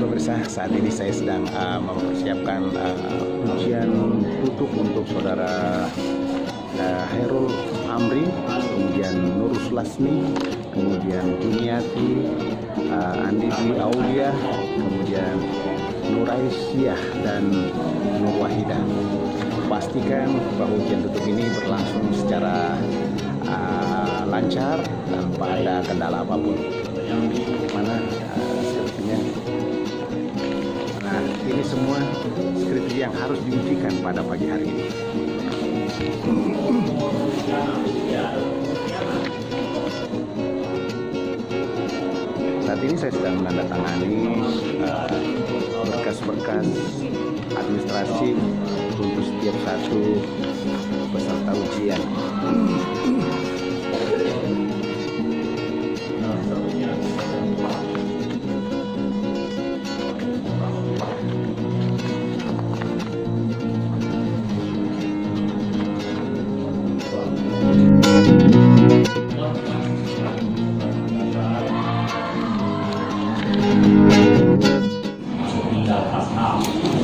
pemirsa, saat ini saya sedang mempersiapkan ujian tutup untuk saudara Hairul Amri, kemudian Nurul Lasmi, kemudian Juniati, Andi Dwi Aulia, kemudian Nuraisyah dan Nur Wahidah. Pastikan bahwa ujian tutup ini berlangsung secara lancar tanpa ada kendala apapun. Mana skripsinya? Nah, ini semua skripsi yang harus diujikan pada pagi hari ini. Saat ini saya sedang menandatangani berkas-berkas administrasi untuk setiap satu peserta ujian.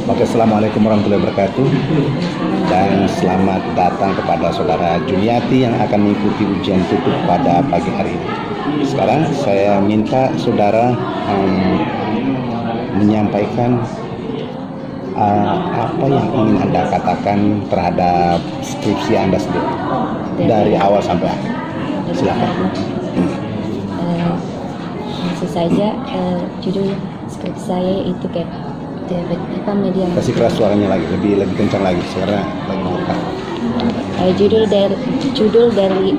Oke, assalamualaikum warahmatullahi wabarakatuh, dan selamat datang kepada saudara Juniati yang akan mengikuti ujian tutup pada pagi hari ini. Sekarang saya minta saudara menyampaikan apa yang ingin Anda katakan terhadap skripsi Anda sendiri dari awal sampai akhir. Silakan. Langsung saja, judul skripsi saya itu media. Kasih keras suaranya lagi, lebih kencang lagi, suara lagi mengangkat. Judul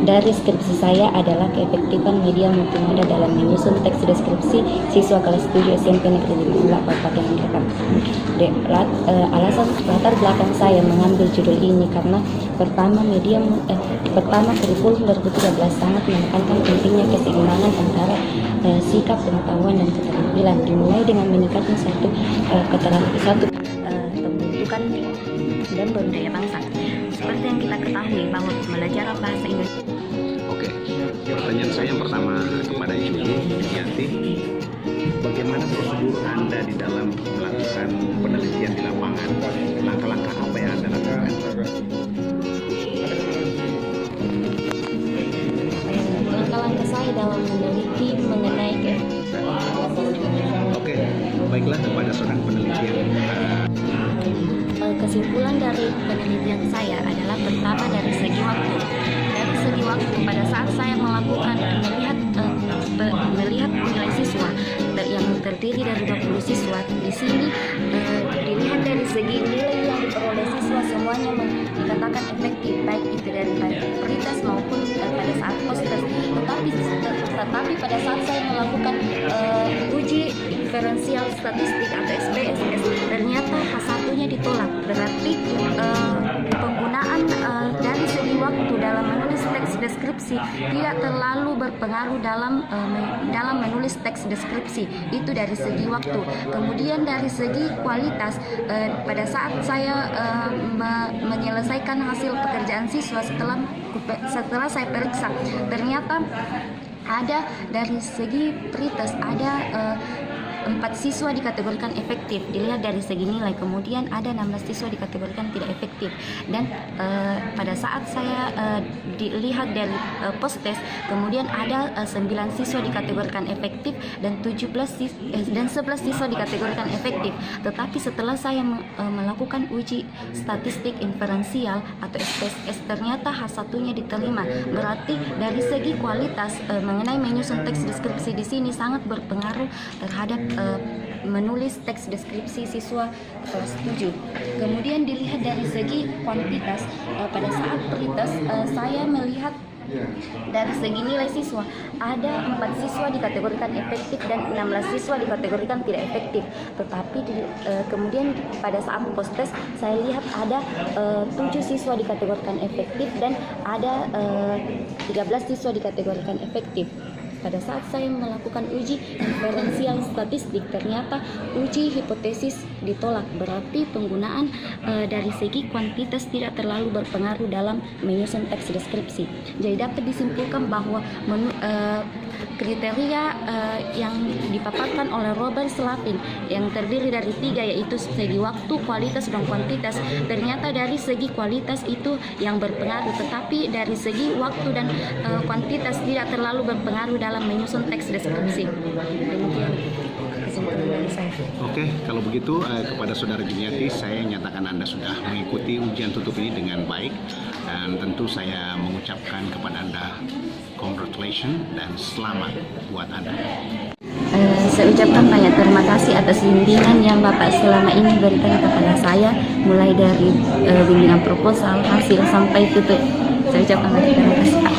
dari skripsi saya adalah keefektifan media multimedia dalam menyusun teks deskripsi siswa kelas 7 SMP Negeri 5 Kabupaten Magetan. Alasan latar belakang saya mengambil judul ini karena pertama kurikulum 2013 sangat menekankan pentingnya keseimbangan antara sikap, pengetahuan dan keterampilan, dimulai dengan meningkatnya satu pembentukan dan budaya bangsa. Seperti yang kita ketahui bahwa belajar bahasa Indonesia. Oke, pertanyaan saya yang pertama kepada Juniati, bagaimana prosedur Anda di dalam melakukan penelitian di lapangan? Langkah-langkah apa yang Anda lakukan? Langkah-langkah saya dalam meneliti mengenai Oke, baiklah kepada seorang penelitian. Kesimpulan dari penelitian saya adalah pertama dari segi waktu. Dari segi waktu, pada saat saya melakukan melihat nilai siswa yang terdiri dari 20 siswa, di sini dilihat dari segi nilai yang diperoleh siswa semuanya dikatakan efektif, baik itu dari prioritas maupun pada saat post-test. Tetapi pada saat saya melakukan uji diferensial statistik atau SPSS, ternyata H1-nya ditolak. Berarti penggunaan dari segi waktu dalam menulis teks deskripsi tidak terlalu berpengaruh dalam menulis teks deskripsi. Itu dari segi waktu. Kemudian dari segi kualitas, pada saat saya menyelesaikan hasil pekerjaan siswa setelah saya periksa, ternyata ada dari segi prioritas ada 4 siswa dikategorikan efektif dilihat dari segi nilai, kemudian ada 16 siswa dikategorikan tidak efektif, dan pada saat saya dilihat dari post test, kemudian ada 9 siswa dikategorikan efektif dan 11 siswa dikategorikan efektif. Tetapi setelah saya melakukan uji statistik inferensial atau SPSS, ternyata H1-nya diterima. Berarti dari segi kualitas mengenai menyusun teks deskripsi di sini sangat berpengaruh terhadap menulis teks deskripsi siswa kelas 7. Kemudian dilihat dari segi kuantitas, pada saat prioritas saya melihat dari segi nilai siswa ada 4 siswa dikategorikan efektif dan 16 siswa dikategorikan tidak efektif. Tetapi kemudian pada saat post test saya lihat ada 7 siswa dikategorikan efektif dan ada 13 siswa dikategorikan efektif. Pada saat saya melakukan uji diferensial statistik, ternyata uji hipotesis ditolak. Berarti penggunaan dari segi kuantitas tidak terlalu berpengaruh dalam menyusun teks deskripsi. Jadi dapat disimpulkan bahwa kriteria yang dipaparkan oleh Robert Slapin yang terdiri dari 3, yaitu segi waktu, kualitas, dan kuantitas. Ternyata dari segi kualitas itu yang berpengaruh, tetapi dari segi waktu dan kuantitas tidak terlalu berpengaruh dalam menyusun teks deskripsi. Demikian kesimpulan dari saya. Oke, kalau begitu kepada Saudara Juniati, saya nyatakan Anda sudah mengikuti ujian tutup ini dengan baik, dan tentu saya mengucapkan kepada Anda congratulations dan selamat buat Anda. Saya ucapkan banyak terima kasih atas bimbingan yang Bapak selama ini berikan kepada saya, mulai dari bimbingan proposal, hasil, sampai tutup. Saya ucapkan banyak terima kasih, Pak.